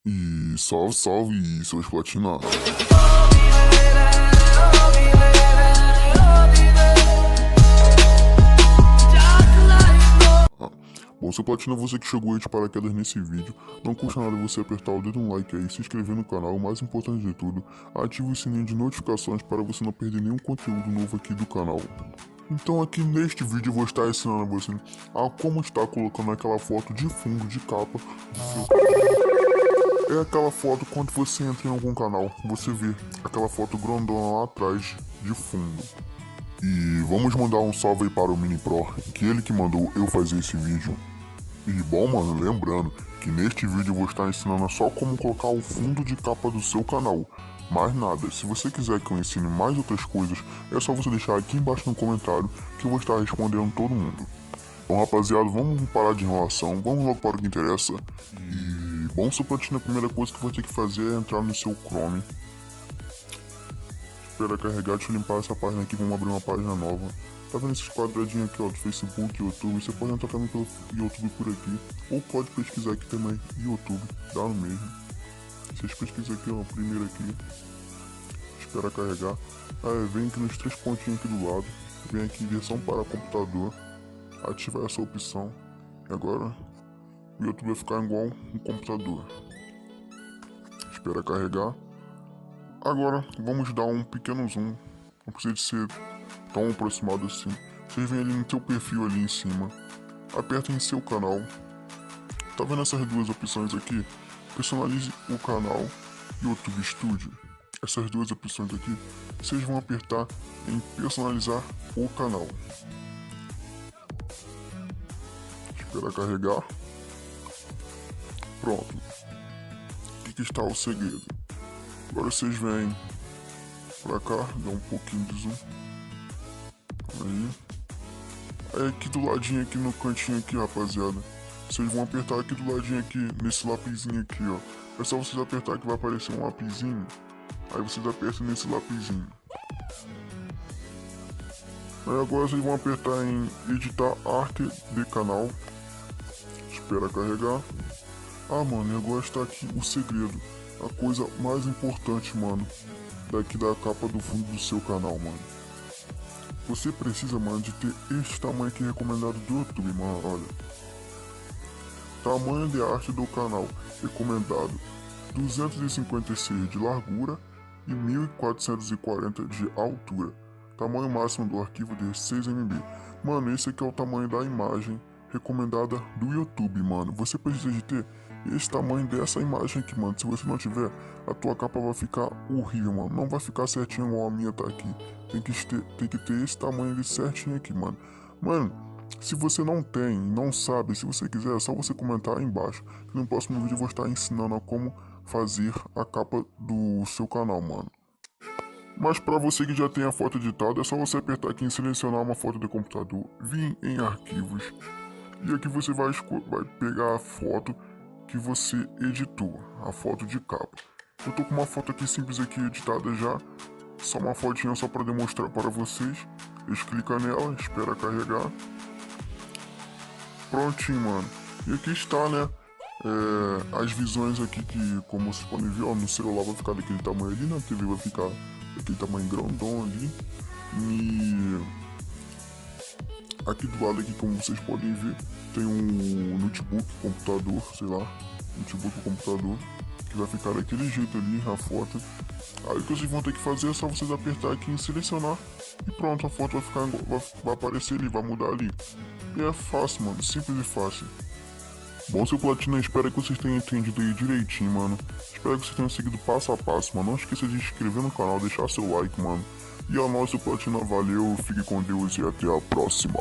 E salve, salve, seus platina. Bom, seu platina, você que chegou aí de paraquedas nesse vídeo, não custa nada você apertar o dedo no like aí, se inscrever no canal, o mais importante de tudo, ative o sininho de notificações para você não perder nenhum conteúdo novo aqui do canal. Então aqui neste vídeo eu vou estar ensinando a você a como estar colocando aquela foto de fundo, de capa do seu canal. É aquela foto quando você entra em algum canal, você vê aquela foto grandona lá atrás, de fundo. E vamos mandar um salve aí para o Mini Pro, que ele que mandou eu fazer esse vídeo. E bom, mano, lembrando que neste vídeo eu vou estar ensinando só como colocar o fundo de capa do seu canal. Mais nada, se você quiser que eu ensine mais outras coisas, é só você deixar aqui embaixo no comentário que eu vou estar respondendo todo mundo. Bom, rapaziada, vamos parar de enrolação, vamos logo para o que interessa. E bom, seu platina, a primeira coisa que eu vou ter que fazer é entrar no seu Chrome. Espera carregar, deixa eu limpar essa página aqui, vamos abrir uma página nova. Tá vendo esses quadradinhos aqui, ó, do Facebook, YouTube? Você pode entrar também pelo YouTube por aqui, ou pode pesquisar aqui também, YouTube, dá no mesmo. Vocês pesquisam aqui, ó, primeiro aqui, espera carregar. Aí vem aqui nos três pontinhos aqui do lado, vem aqui versão para computador, ativa essa opção, e agora o YouTube vai ficar igual um computador. Espera carregar. Agora vamos dar um pequeno zoom, não precisa de ser tão aproximado assim. Vocês vêm ali no teu perfil ali em cima, aperta em seu canal. Tá vendo essas duas opções aqui? Personalize o canal YouTube Studio. Essas duas opções aqui, vocês vão apertar em personalizar o canal. Espera carregar. Pronto. Aqui está o segredo. Agora vocês vêm pra cá, dá um pouquinho de zoom. Aí aqui do ladinho, aqui no cantinho aqui, rapaziada, vocês vão apertar aqui do ladinho aqui, nesse lapisinho aqui, ó. É só vocês apertar que vai aparecer um lapisinho. Aí vocês apertam nesse lapisinho. Aí agora vocês vão apertar em editar arte de canal. Espera carregar. Ah, mano, e agora está aqui o segredo. A coisa mais importante, mano, daqui da capa do fundo do seu canal, mano. Você precisa, mano, de ter este tamanho aqui recomendado do YouTube, mano, olha. Tamanho de arte do canal recomendado 256 de largura e 1440 de altura. Tamanho máximo do arquivo de 6 MB. Mano, esse aqui é o tamanho da imagem recomendada do YouTube, mano. Você precisa de ter esse tamanho dessa imagem aqui, mano. Se você não tiver, a tua capa vai ficar horrível, mano. Não vai ficar certinho igual a minha tá aqui. Tem que ter esse tamanho de certinho aqui, mano. Mano, se você não tem, não sabe, se você quiser, é só você comentar aí embaixo. Que no próximo vídeo eu vou estar ensinando a como fazer a capa do seu canal, mano. Mas para você que já tem a foto editada, é só você apertar aqui em selecionar uma foto de computador, vir em arquivos, e aqui você vai pegar a foto que você editou, a foto de capa. Eu tô com uma foto aqui simples aqui editada já, só uma fotinha só para demonstrar para vocês. Eles clicam nela, espera carregar. Prontinho, mano. E aqui está, né? As visões aqui que, como vocês podem ver, ó, no celular vai ficar daquele tamanho ali, na TV vai ficar daquele tamanho grandão ali. E aqui do lado aqui, como vocês podem ver, tem um notebook, computador, sei lá, notebook ou computador, que vai ficar daquele jeito ali, a foto. Aí o que vocês vão ter que fazer é só vocês apertar aqui em selecionar e pronto, a foto vai ficar, vai aparecer ali, vai mudar ali. E é fácil, mano, simples e fácil. Bom, seu platina, espero que vocês tenham entendido aí direitinho, mano. Espero que vocês tenham seguido passo a passo, mano. Não esqueça de se inscrever no canal, deixar seu like, mano. E a nossa platina, valeu, fique com Deus e até a próxima.